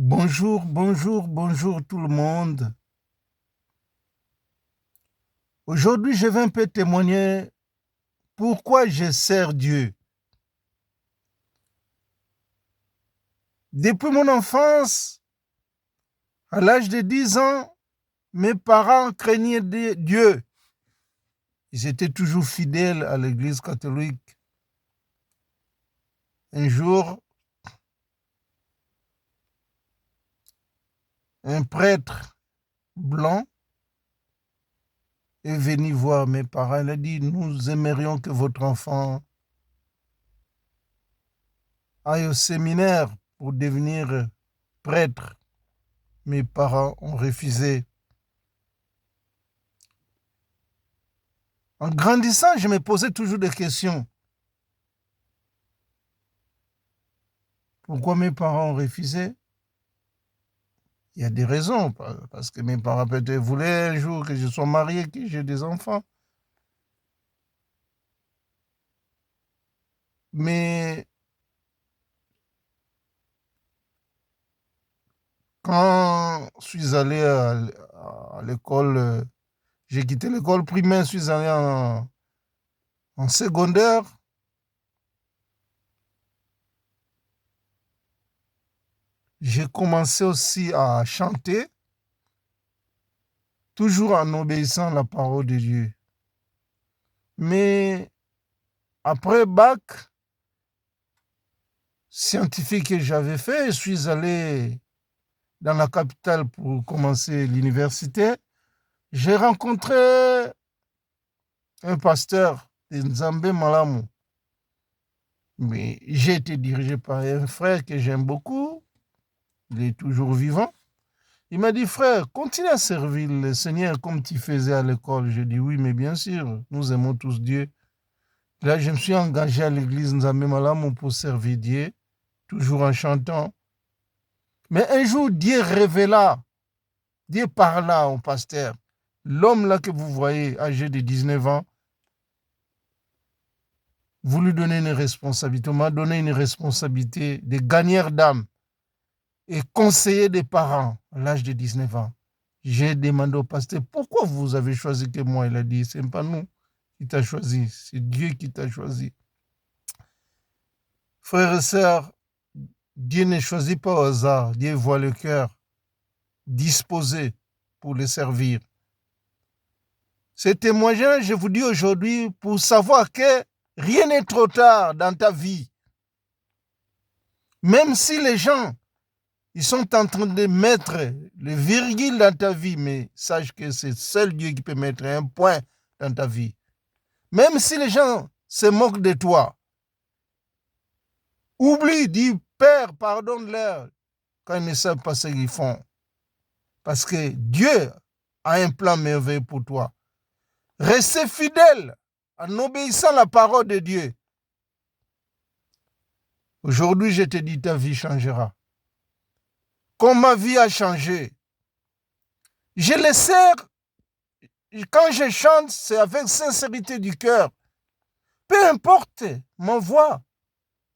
Bonjour, bonjour, bonjour tout le monde. Aujourd'hui, je vais un peu témoigner pourquoi je sers Dieu. Depuis mon enfance, à l'âge de 10 ans, mes parents craignaient Dieu. Ils étaient toujours fidèles à l'Église catholique. Un jour, un prêtre blanc est venu voir mes parents. Il a dit, nous aimerions que votre enfant aille au séminaire pour devenir prêtre. Mes parents ont refusé. En grandissant, je me posais toujours des questions. Pourquoi mes parents ont refusé? Il y a des raisons, parce que mes parents peut-être voulaient un jour que je sois marié, que j'ai des enfants. Mais quand je suis allé à l'école, j'ai quitté l'école primaire, je suis allé en secondaire. J'ai commencé aussi à chanter, toujours en obéissant à la parole de Dieu. Mais après bac scientifique que j'avais fait, je suis allé dans la capitale pour commencer l'université. J'ai rencontré un pasteur de Nzambe Malamu. Mais j'ai été dirigé par un frère que j'aime beaucoup. Il est toujours vivant. Il m'a dit, frère, continue à servir le Seigneur comme tu faisais à l'école. J'ai dit, oui, mais bien sûr, nous aimons tous Dieu. Là, je me suis engagé à l'église Nzambe Malamu pour servir Dieu, toujours en chantant. Mais un jour, Dieu révéla, Dieu parla au pasteur. L'homme là que vous voyez, âgé de 19 ans, vous lui donnez une responsabilité. On m'a donné une responsabilité de gagneur d'âme et conseiller des parents à l'âge de 19 ans. J'ai demandé au pasteur, pourquoi vous avez choisi que moi? Il a dit, ce n'est pas nous qui t'a choisi, c'est Dieu qui t'a choisi. Frères et sœurs, Dieu ne choisit pas au hasard. Dieu voit le cœur disposé pour le servir. Ce témoignage, je vous dis aujourd'hui, pour savoir que rien n'est trop tard dans ta vie. Même si les gens, ils sont en train de mettre les virgules dans ta vie, mais sache que c'est seul Dieu qui peut mettre un point dans ta vie. Même si les gens se moquent de toi, oublie, dis, Père, pardonne-leur quand ils ne savent pas ce qu'ils font. Parce que Dieu a un plan merveilleux pour toi. Restez fidèle en obéissant à la parole de Dieu. Aujourd'hui, je te dis, ta vie changera. Comme ma vie a changé, je les sers. Quand je chante, c'est avec sincérité du cœur. Peu importe mon voix,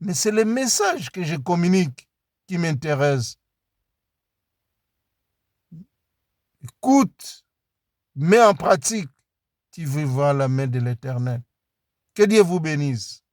mais c'est le message que je communique qui m'intéresse. Écoute, mets en pratique, tu vas voir la main de l'Éternel. Que Dieu vous bénisse.